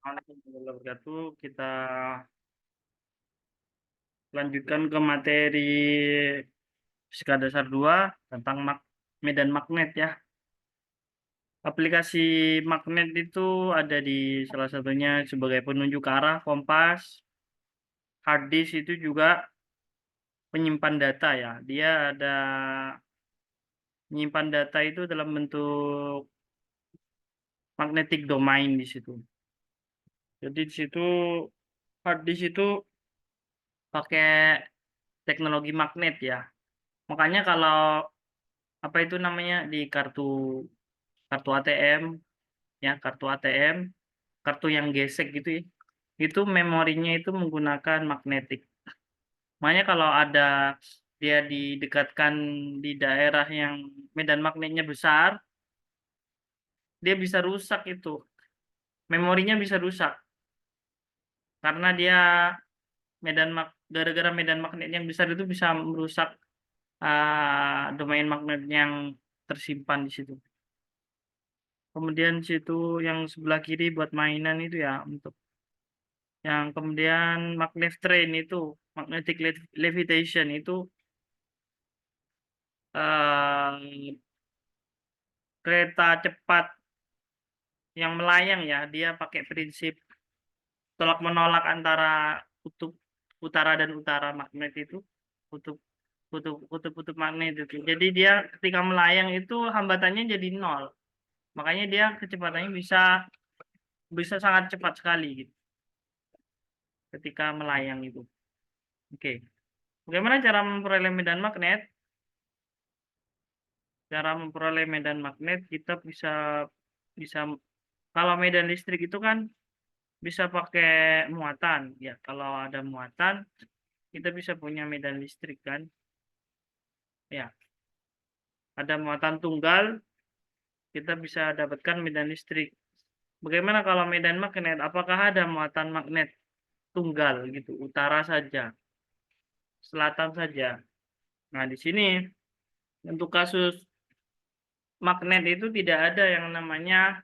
Assalamualaikum warahmatullahi wabarakatuh. Kita lanjutkan ke materi Fisika Dasar 2 tentang medan magnet ya. Aplikasi magnet itu ada di salah satunya sebagai penunjuk arah, kompas, hard disk itu juga penyimpan data ya. Dia ada menyimpan data itu dalam bentuk magnetic domain di situ. Jadi di situ hard disk itu pakai teknologi magnet ya. Makanya kalau apa itu namanya di kartu kartu ATM ya, kartu yang gesek gitu ya, itu memorinya itu menggunakan magnetik. Makanya kalau ada dia didekatkan di daerah yang medan magnetnya besar, dia bisa rusak itu, memorinya bisa rusak karena dia gara-gara medan magnet yang besar itu bisa merusak domain magnet yang tersimpan di situ. Kemudian situ yang sebelah kiri buat mainan itu ya, untuk yang kemudian magnet train itu magnetic levitation itu eh, kereta cepat yang melayang ya, dia pakai prinsip tolak menolak antara kutub utara dan utara magnet itu, kutub kutub magnet itu. Jadi dia ketika melayang itu hambatannya jadi nol, makanya dia kecepatannya bisa bisa sangat cepat sekali gitu ketika melayang itu. Oke, bagaimana cara memperoleh medan magnet? Cara memperoleh medan magnet kita bisa bisa kalau medan listrik itu kan bisa pakai muatan ya. Kalau ada muatan kita bisa punya medan listrik kan ya. Ada muatan tunggal kita bisa dapatkan medan listrik. Bagaimana kalau medan magnet? Apakah ada muatan magnet tunggal gitu, utara saja, selatan saja? Nah, di sini untuk kasus magnet itu tidak ada yang namanya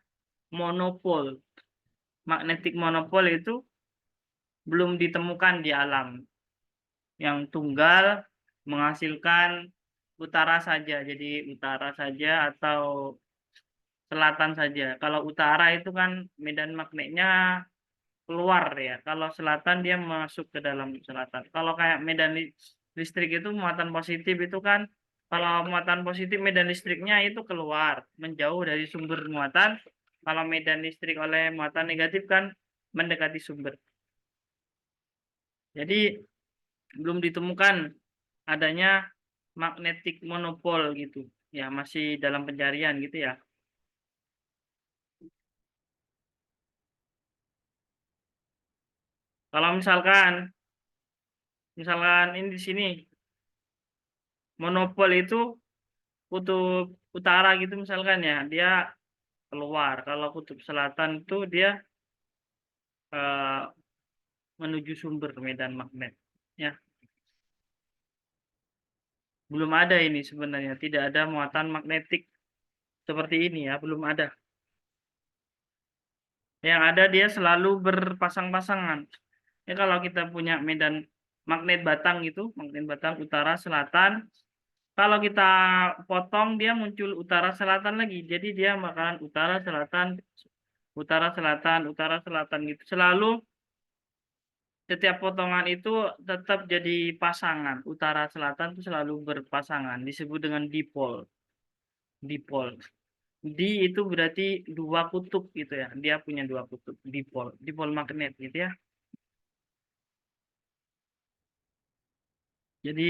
monopol. Magnetic monopol itu belum ditemukan di alam. Yang tunggal menghasilkan utara saja, jadi utara saja atau selatan saja. Kalau utara itu kan medan magnetnya keluar ya. Kalau selatan dia masuk ke dalam selatan. Kalau kayak medan listrik itu muatan positif itu kan, kalau muatan positif medan listriknya itu keluar, menjauh dari sumber muatan. Kalau medan listrik oleh muatan negatif kan mendekati sumber. Jadi belum ditemukan adanya magnetic monopol gitu. Ya, masih dalam pencarian gitu ya. Kalau misalkan ini di sini monopol itu kutub utara gitu misalkan ya, dia keluar. Kalau kutub selatan itu dia eh, menuju sumber medan magnet. Ya, belum ada ini sebenarnya, tidak ada muatan magnetik seperti ini ya, belum ada. Yang ada dia selalu berpasang-pasangan. Ya kalau kita punya medan magnet batang gitu, magnet batang utara selatan, kalau kita potong dia muncul utara selatan lagi. Jadi dia bakalan utara selatan, utara selatan, utara selatan gitu. Selalu setiap potongan itu tetap jadi pasangan. Utara selatan itu selalu berpasangan. Disebut dengan dipol. Dipol. Di itu berarti dua kutub gitu ya. Dia punya dua kutub. Dipol. Dipol magnet gitu ya. Jadi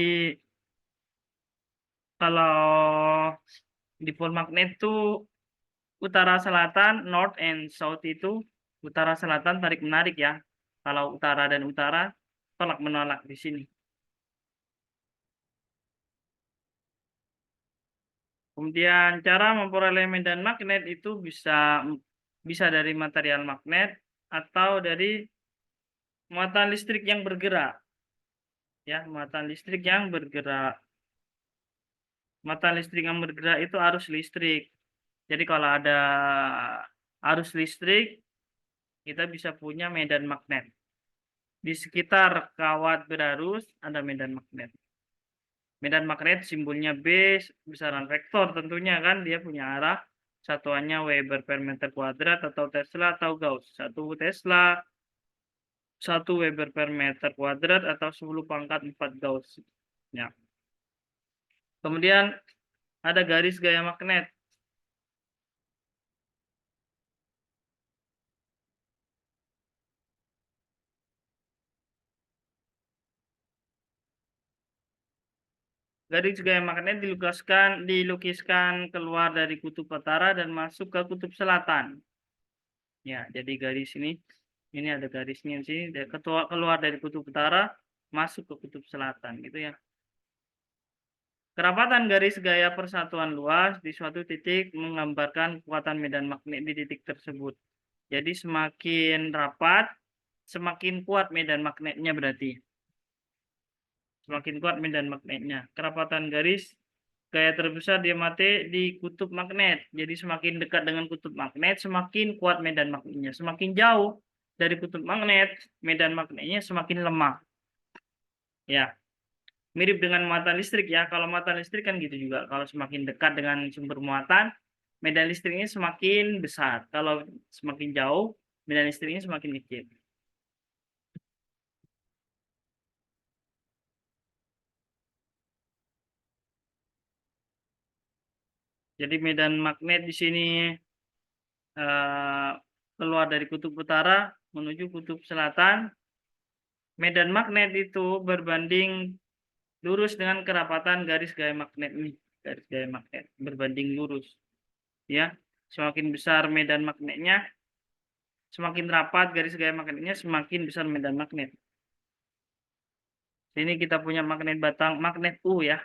kalau dipol magnet itu utara selatan, north and south itu utara selatan tarik menarik ya. Kalau utara dan utara tolak menolak di sini. Kemudian cara memperoleh medan magnet itu bisa bisa dari material magnet atau dari muatan listrik yang bergerak. Ya, muatan listrik yang bergerak. Muatan listrik yang bergerak itu arus listrik. Jadi kalau ada arus listrik kita bisa punya medan magnet. Di sekitar kawat berarus ada medan magnet. Medan magnet simbolnya B, besaran vektor tentunya kan, dia punya arah. Satuannya Weber per meter kuadrat atau Tesla atau Gauss. 1 Tesla, 1 Weber per meter kuadrat atau 10⁴ Gauss. Ya. Kemudian ada garis gaya magnet. Garis gaya magnet dilukiskan keluar dari kutub utara dan masuk ke kutub selatan. Ya, jadi garis ini ada garisnya sih, keluar dari kutub utara masuk ke kutub selatan gitu ya. Kerapatan garis gaya persatuan luas di suatu titik menggambarkan kekuatan medan magnet di titik tersebut. Jadi semakin rapat, semakin kuat medan magnetnya berarti. Semakin kuat medan magnetnya. Kerapatan garis gaya terbesar dia mati di kutub magnet. Jadi semakin dekat dengan kutub magnet, semakin kuat medan magnetnya. Semakin jauh dari kutub magnet, medan magnetnya semakin lemah. Ya, mirip dengan muatan listrik ya. Kalau muatan listrik kan gitu juga. Kalau semakin dekat dengan sumber muatan, medan listriknya semakin besar. Kalau semakin jauh, medan listriknya semakin kecil. Jadi medan magnet di sini keluar dari kutub utara menuju kutub selatan. Medan magnet itu berbanding lurus dengan kerapatan garis gaya magnet ini. Garis gaya magnet berbanding lurus. Ya, semakin besar medan magnetnya, semakin rapat garis gaya magnetnya, semakin besar medan magnet. Sini kita punya magnet batang, magnet U ya.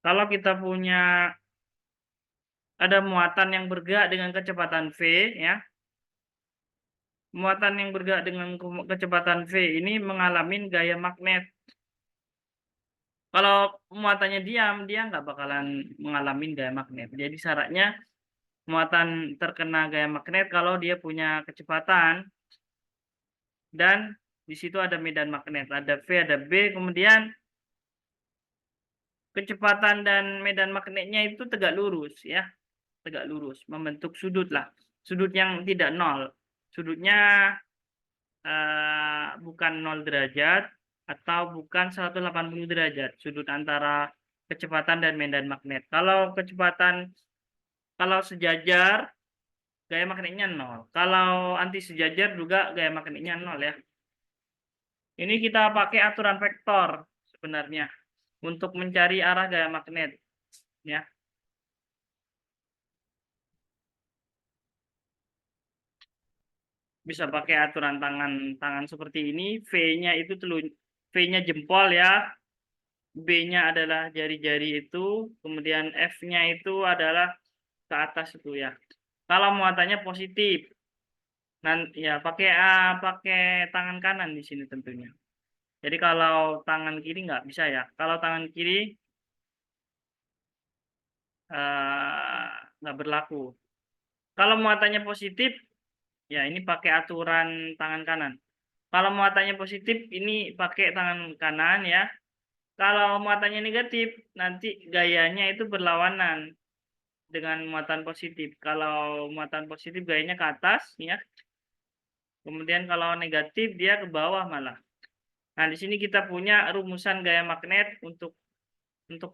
Kalau kita punya ada muatan yang bergerak dengan kecepatan V ya. Muatan yang bergerak dengan kecepatan V ini mengalami gaya magnet. Kalau muatannya diam, dia nggak bakalan mengalami gaya magnet. Jadi syaratnya muatan terkena gaya magnet kalau dia punya kecepatan dan di situ ada medan magnet, ada V, ada B, kemudian kecepatan dan medan magnetnya itu tegak lurus ya, tegak lurus, membentuk sudut lah, sudut yang tidak nol, sudutnya bukan 0 derajat atau bukan 180 derajat, sudut antara kecepatan dan medan magnet. Kalau kecepatan, kalau sejajar, gaya magnetnya 0. Kalau anti sejajar juga gaya magnetnya 0 ya. Ini kita pakai aturan vektor sebenarnya untuk mencari arah gaya magnet ya. Bisa pakai aturan tangan seperti ini. V-nya itu V-nya jempol ya. B-nya adalah jari-jari itu, kemudian F-nya itu adalah ke atas itu ya. Kalau muatannya positif, nanti ya pakai tangan kanan di sini tentunya. Jadi kalau tangan kiri nggak bisa ya. Kalau tangan kiri nggak berlaku. Kalau muatannya positif, ya ini pakai aturan tangan kanan. Kalau muatannya positif, ini pakai tangan kanan ya. Kalau muatannya negatif, nanti gayanya itu berlawanan dengan muatan positif. Kalau muatan positif gayanya ke atas ya. Kemudian kalau negatif dia ke bawah malah. Nah, di sini kita punya rumusan gaya magnet untuk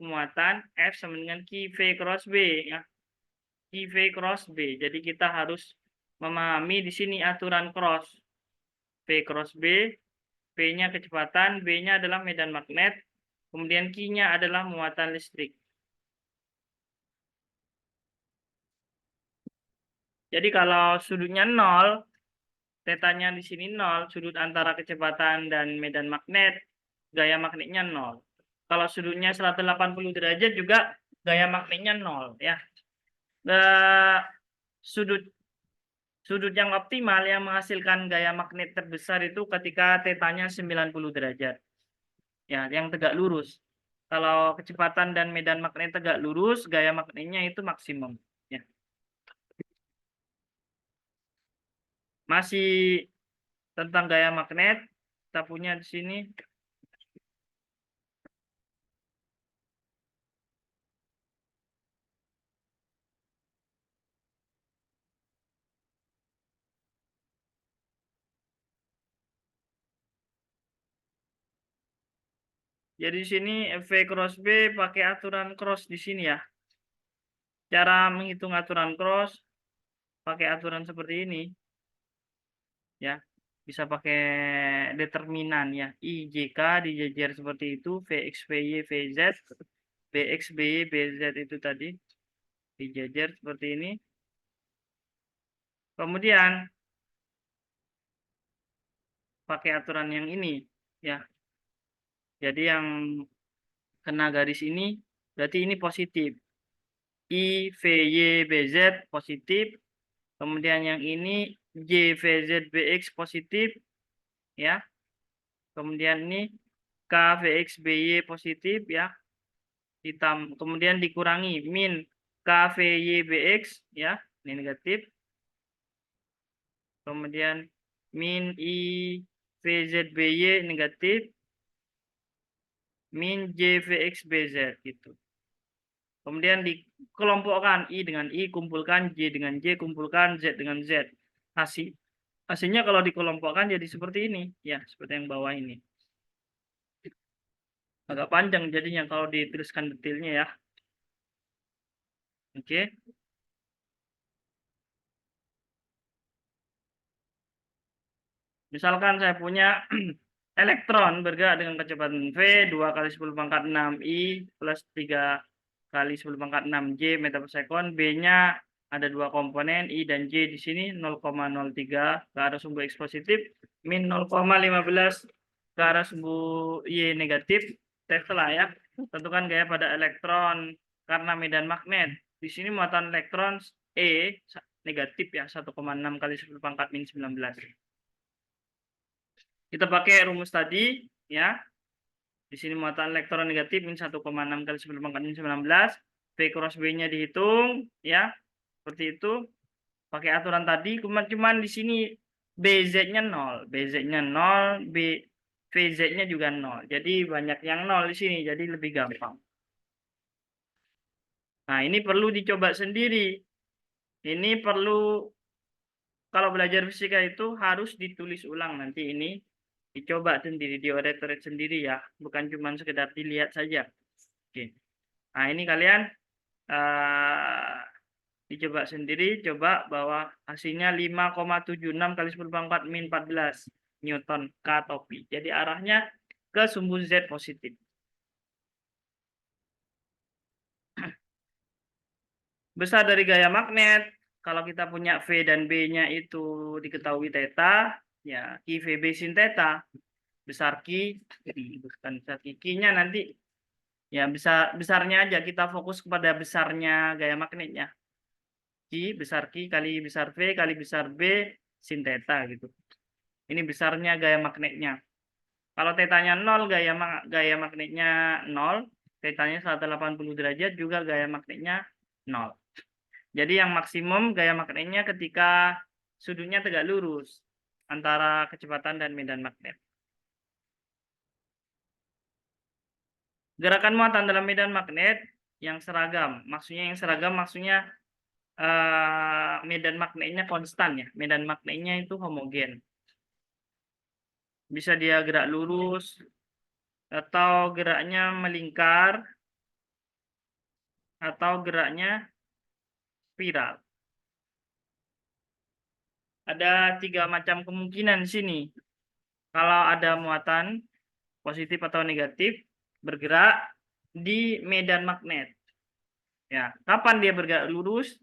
muatan F sama dengan Q V cross B ya. Q V cross B. Jadi kita harus memahami di sini aturan cross. V cross B, V-nya kecepatan, B-nya adalah medan magnet, kemudian Q-nya adalah muatan listrik. Jadi kalau sudutnya 0, tetanya di sini 0, sudut antara kecepatan dan medan magnet, gaya magnetnya 0. Kalau sudutnya 180 derajat juga gaya magnetnya 0 ya. Sudut sudut yang optimal yang menghasilkan gaya magnet terbesar itu ketika tetanya 90 derajat. Ya, yang tegak lurus. Kalau kecepatan dan medan magnet tegak lurus, gaya magnetnya itu maksimum ya. Masih tentang gaya magnet, kita punya di sini. Jadi di sini V cross B pakai aturan cross di sini ya. Cara menghitung aturan cross pakai aturan seperti ini ya. Bisa pakai determinan ya. IJK dijajar seperti itu, VX, VY, VZ, BX, BY, BZ itu tadi dijajar seperti ini. Kemudian pakai aturan yang ini ya. Jadi yang kena garis ini berarti ini positif. I, VY, BZ positif. Kemudian yang ini J, VZ, BX positif ya. Kemudian ini K, VX, BY positif ya. Kemudian dikurangi min K, VY, BX ya. Ini negatif. Kemudian min I, VZ, BY negatif. Min J, VX, BZ gitu. Kemudian dikelompokkan I dengan I, kumpulkan J dengan J, kumpulkan Z dengan Z. Hasilnya kalau dikelompokkan jadi seperti ini. Ya, seperti yang bawah ini. Agak panjang jadinya kalau dituliskan detailnya ya. Oke. Misalkan saya punya elektron bergerak dengan kecepatan V 2 kali 10 pangkat 6 I plus 3 kali 10 pangkat 6 J meter per second. B-nya ada dua komponen I dan J di sini 0,03 ke arah sumbu X positif, min 0,15 ke arah sumbu Y negatif. Setelah ya, tentukan gaya pada elektron karena medan magnet. Di sini muatan elektron E negatif ya 1,6 kali 10 pangkat min 19. Kita pakai rumus tadi ya. Di sini muatan elektron negatif min 1,6 kali 10 pangkat min 19. V cross B-nya dihitung ya. Seperti itu. Pakai aturan tadi, cuman di sini BZ-nya 0, BZ-nya 0, VZ-nya juga 0. Jadi banyak yang 0 di sini, jadi lebih gampang. Nah, ini perlu dicoba sendiri. Ini perlu, kalau belajar fisika itu harus ditulis ulang nanti ini. Dicoba sendiri, dioret-oret sendiri ya. Bukan cuma sekedar dilihat saja. Oke. Nah, ini kalian dicoba sendiri, coba bahwa hasilnya 5,76 kali 10 pangkat min 14 Newton K atau Pi. Jadi arahnya ke sumbu Z positif. Besar dari gaya magnet, kalau kita punya V dan B-nya itu diketahui theta, ya Q VB sin theta, besar Q, bukan besar Q-nya nanti, ya besarnya aja, kita fokus kepada besarnya gaya magnetnya. Q besar Q kali besar V kali besar B sin theta gitu. Ini besarnya gaya magnetnya. Kalau tetanya 0, gaya magnetnya 0, tetanya 180 derajat juga gaya magnetnya 0. Jadi yang maksimum gaya magnetnya ketika sudutnya tegak lurus antara kecepatan dan medan magnet. Gerakan muatan dalam medan magnet yang seragam. Maksudnya yang seragam maksudnya medan magnetnya konstan ya. Medan magnetnya itu homogen. Bisa dia gerak lurus atau geraknya melingkar atau geraknya spiral. Ada 3 macam kemungkinan di sini. Kalau ada muatan positif atau negatif bergerak di medan magnet. Ya, kapan dia bergerak lurus?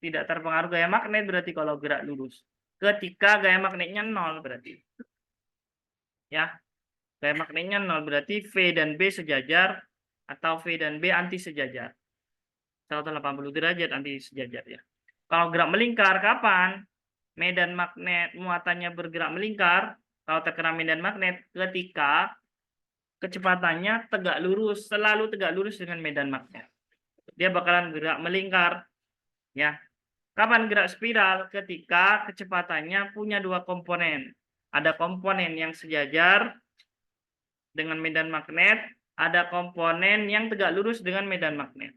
Tidak terpengaruh gaya magnet berarti kalau gerak lurus. Ketika gaya magnetnya 0 berarti. Ya, gaya magnetnya 0 berarti V dan B sejajar atau V dan B anti sejajar. 180 derajat anti sejajar ya. Kalau gerak melingkar kapan? Medan magnet muatannya bergerak melingkar kalau terkena medan magnet ketika kecepatannya tegak lurus, selalu tegak lurus dengan medan magnet. Dia bakalan gerak melingkar ya. Kapan gerak spiral? Ketika kecepatannya punya dua komponen. Ada komponen yang sejajar dengan medan magnet, ada komponen yang tegak lurus dengan medan magnet.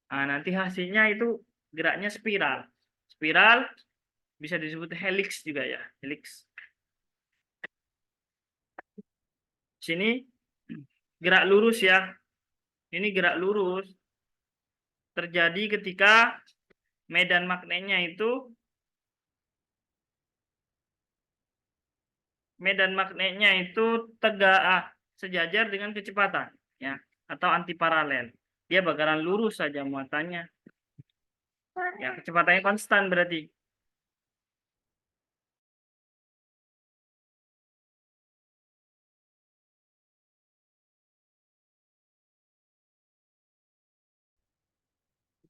Nah, nanti hasilnya itu geraknya spiral. Spiral bisa disebut helix juga ya, helix. Sini gerak lurus ya. Ini gerak lurus terjadi ketika medan magnetnya itu tegak sejajar dengan kecepatan ya, atau antiparalel. Dia bakalan lurus saja muatannya. Ya, kecepatannya konstan berarti.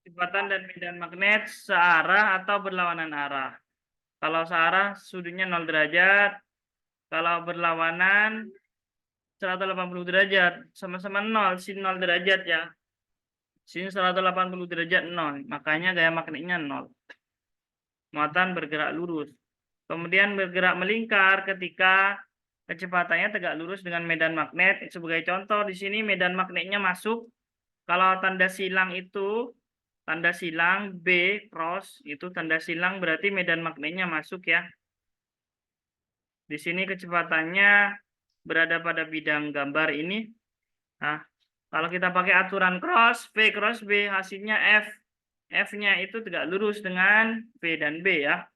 Kecepatan dan medan magnet searah atau berlawanan arah. Kalau searah sudutnya 0 derajat, kalau berlawanan 180 derajat, sama-sama 0, sin 0 derajat ya. Sin 180 derajat 0, makanya gaya magnetnya 0. Muatan bergerak lurus. Kemudian bergerak melingkar ketika kecepatannya tegak lurus dengan medan magnet. Sebagai contoh di sini medan magnetnya masuk. Kalau tanda silang itu tanda silang B cross, itu tanda silang berarti medan magnetnya masuk ya. Di sini kecepatannya berada pada bidang gambar ini. Nah, kalau kita pakai aturan cross, V cross B, hasilnya F. F-nya itu tegak lurus dengan V dan B ya.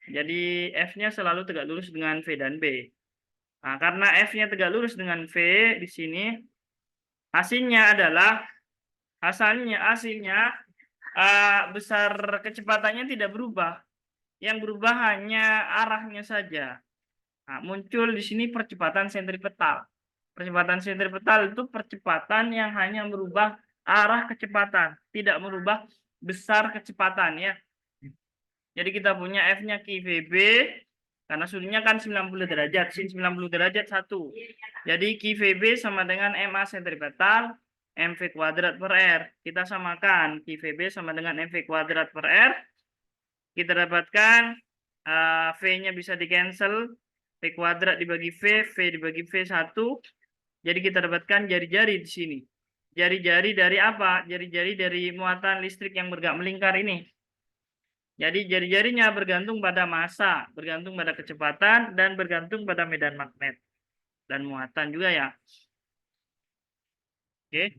Jadi F-nya selalu tegak lurus dengan V dan B. Nah, karena F-nya tegak lurus dengan V di sini, hasilnya adalah besar kecepatannya tidak berubah. Yang berubah hanya arahnya saja. Nah, muncul di sini percepatan sentripetal. Percepatan sentripetal itu percepatan yang hanya merubah arah kecepatan, tidak merubah besar kecepatan ya. Jadi kita punya F-nya QVB, karena sudutnya kan 90 derajat, sin 90 derajat 1. Jadi QVB sama dengan MA sentripetal, MV kuadrat per R. Kita samakan QVB sama dengan MV kuadrat per R. Kita dapatkan V-nya bisa di-cancel, V kuadrat dibagi V dibagi V1. Jadi kita dapatkan jari-jari di sini. Jari-jari dari apa? Jari-jari dari muatan listrik yang bergerak melingkar ini. Jadi jari-jarinya bergantung pada massa, bergantung pada kecepatan, dan bergantung pada medan magnet. Dan muatan juga ya. Oke.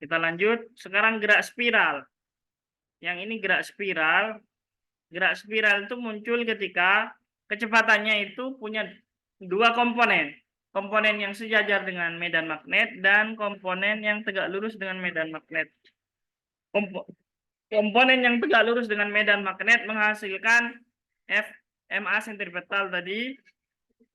Kita lanjut. Sekarang gerak spiral. Yang ini gerak spiral. Gerak spiral itu muncul ketika kecepatannya itu punya dua komponen. Komponen yang sejajar dengan medan magnet dan komponen yang tegak lurus dengan medan magnet. Komponen yang tegak lurus dengan medan magnet menghasilkan MA sentripetal tadi,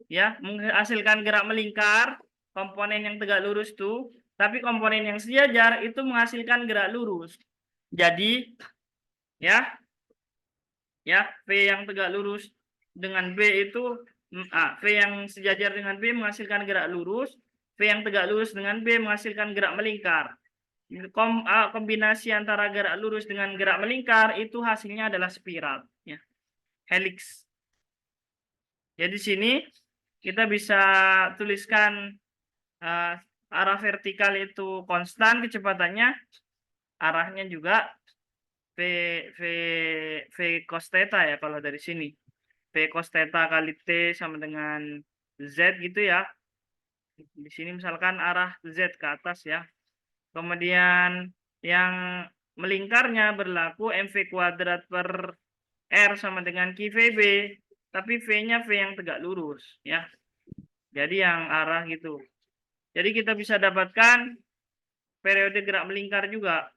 ya, menghasilkan gerak melingkar. Komponen yang tegak lurus tuh, tapi komponen yang sejajar itu menghasilkan gerak lurus. Jadi, ya, V yang tegak lurus dengan B itu, V yang sejajar dengan B menghasilkan gerak lurus, V yang tegak lurus dengan B menghasilkan gerak melingkar. Kombinasi antara gerak lurus dengan gerak melingkar itu hasilnya adalah spiral ya, helix. Jadi sini kita bisa tuliskan arah vertikal itu konstan kecepatannya, arahnya juga V cos theta ya kalau dari sini. V cos theta kali T sama dengan Z gitu ya. Di sini misalkan arah Z ke atas ya. Kemudian yang melingkarnya berlaku MV kuadrat per R sama dengan QVB, tapi V-nya V yang tegak lurus ya. Jadi yang arah gitu. Jadi kita bisa dapatkan periode gerak melingkar juga.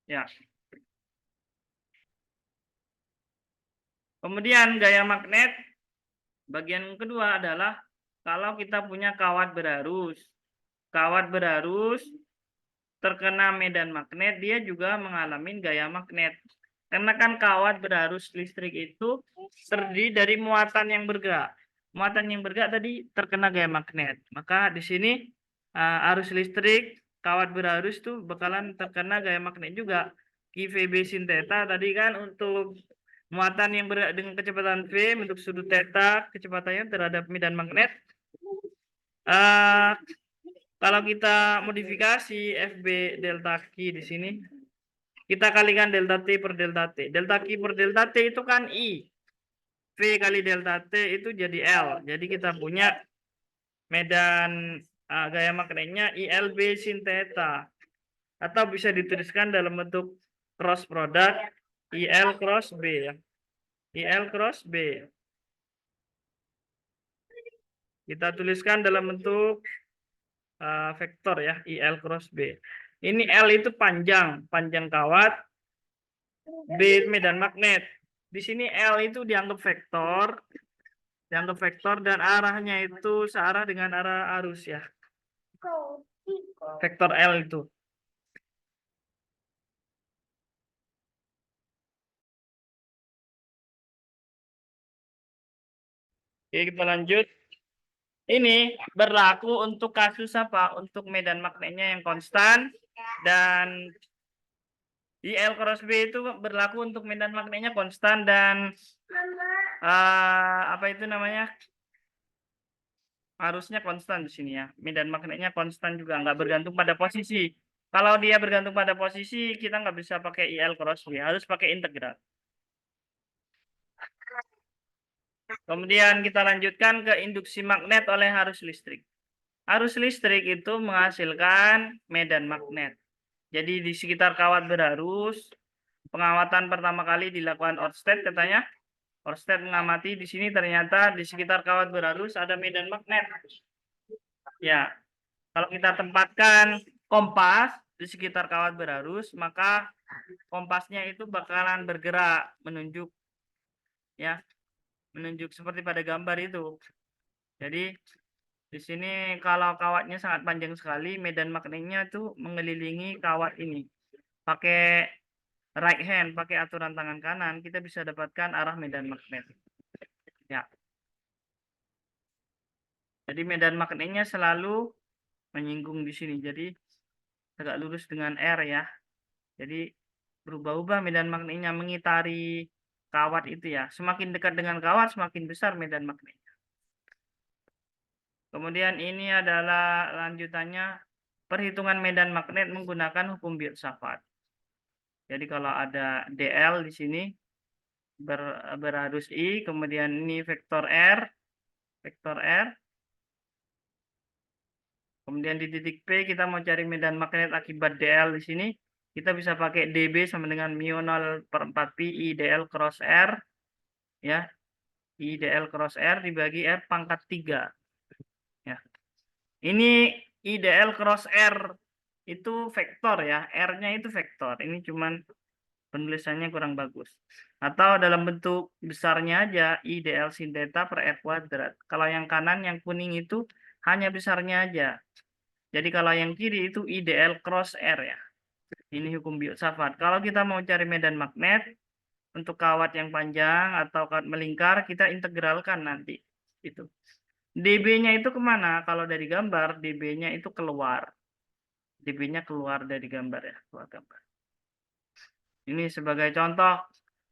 Ya. Kemudian gaya magnet bagian kedua adalah kalau kita punya kawat berarus. Kawat berarus terkena medan magnet, dia juga mengalami gaya magnet. Karena kan kawat berarus listrik itu terdiri dari muatan yang bergerak. muatan yang bergerak tadi terkena gaya magnet. Maka di sini arus listrik kawat berarus tuh bakalan terkena gaya magnet juga. QVB sin theta tadi kan untuk muatan yang bergerak dengan kecepatan V untuk sudut theta kecepatannya terhadap medan magnet. Kalau kita modifikasi FB delta Q di sini, kita kalikan delta T per delta T. Delta Q per delta T itu kan I. V kali delta T itu jadi L. Jadi kita punya medan gaya magnetnya ILB sin theta. Atau bisa dituliskan dalam bentuk cross product IL cross B ya. IL cross B. Kita tuliskan dalam bentuk vektor ya, IL cross B. Ini L itu panjang kawat, B medan magnet. Di sini L itu dianggap vektor dan arahnya itu searah dengan arah arus ya. Vektor L itu. Oke, kita lanjut. Ini berlaku untuk kasus apa? Untuk medan magnetnya yang konstan dan IL cross B itu berlaku untuk medan magnetnya konstan dan apa itu namanya? Arusnya konstan di sini ya. Medan magnetnya konstan juga, nggak bergantung pada posisi. Kalau dia bergantung pada posisi, kita nggak bisa pakai IL cross B, harus pakai integral. Kemudian kita lanjutkan ke induksi magnet oleh arus listrik. Arus listrik itu menghasilkan medan magnet. Jadi di sekitar kawat berarus, pengawatan pertama kali dilakukan Ørsted katanya. Ørsted mengamati di sini ternyata di sekitar kawat berarus ada medan magnet. Ya, kalau kita tempatkan kompas di sekitar kawat berarus, maka kompasnya itu bakalan bergerak menunjuk ya, menunjuk seperti pada gambar itu. Jadi di sini kalau kawatnya sangat panjang sekali, medan magnetnya itu mengelilingi kawat ini. Pakai right hand, pakai aturan tangan kanan, kita bisa dapatkan arah medan magnet. Ya. Jadi medan magnetnya selalu menyinggung di sini. Jadi tegak lurus dengan R ya. Jadi berubah-ubah medan magnetnya mengitari kawat itu ya. Semakin dekat dengan kawat, semakin besar medan magnetnya. Kemudian ini adalah lanjutannya perhitungan medan magnet menggunakan hukum Biot-Savart. Jadi kalau ada DL di sini berarus I, kemudian ini vektor R, kemudian di titik P kita mau cari medan magnet akibat DL di sini, kita bisa pakai DB sama dengan mu 0/4pi IDL cross R, ya, IDL cross R dibagi R pangkat 3. Ya. Ini IDL cross R itu vektor ya, R-nya itu vektor. Ini cuman penulisannya kurang bagus. Atau dalam bentuk besarnya aja IDL sin theta per R kuadrat. Kalau yang kanan yang kuning itu hanya besarnya aja. Jadi kalau yang kiri itu IDL cross R ya. Ini hukum Biot-Savart. Kalau kita mau cari medan magnet untuk kawat yang panjang atau kawat melingkar, kita integralkan nanti. Itu. DB-nya itu kemana? Kalau dari gambar, DB-nya itu keluar. DB-nya keluar dari gambar ya, keluar gambar. Ini sebagai contoh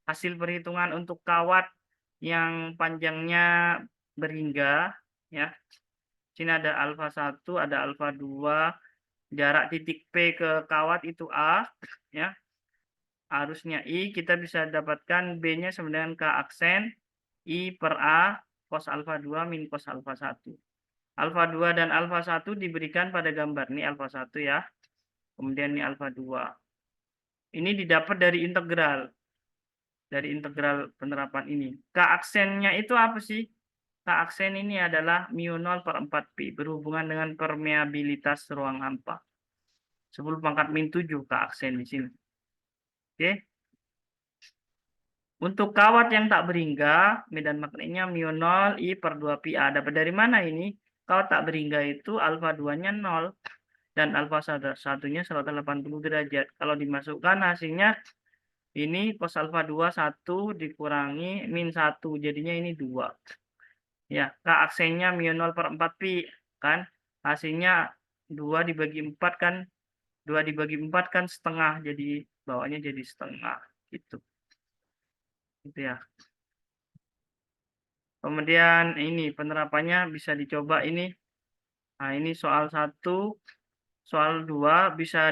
hasil perhitungan untuk kawat yang panjangnya berhingga ya. Sini ada alfa 1, ada alfa 2, jarak titik P ke kawat itu A ya. Arusnya I, kita bisa dapatkan B-nya sama dengan K aksen I per A cos alfa 2 min cos alfa 1. Alfa 2 dan alfa 1 diberikan pada gambar. Ini alfa 1 ya. Kemudian ini alfa 2. Ini didapat dari integral. Dari integral penerapan ini. K aksennya itu apa sih? K aksen ini adalah mu 0/4pi. Berhubungan dengan permeabilitas ruang hampa. 10 pangkat min 7 K aksen di sini. Oke. Untuk kawat yang tak berhingga, medan magnetnya mu 0 I per 2pi A. Dapat dari mana ini? Kawat tak berhingga itu alfa 2-nya 0 dan alfa 1-nya 180 derajat. Kalau dimasukkan hasilnya ini cos alfa 2 1 dikurangi min 1, jadinya ini 2. Ya, K aksennya μ/4 pi kan. Hasilnya 2 dibagi 4 kan, 2 dibagi 4 kan setengah, jadi bawahnya jadi setengah gitu. Gitu ya. Kemudian ini penerapannya bisa dicoba ini. Nah, ini soal 1, soal 2 bisa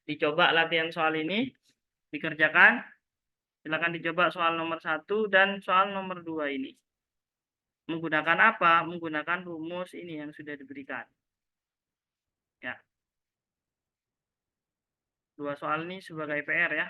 dicoba latihan soal ini, dikerjakan. Silakan dicoba soal nomor 1 dan soal nomor 2 ini. Menggunakan apa? Menggunakan rumus ini yang sudah diberikan. Ya. 2 soal ini sebagai PR ya.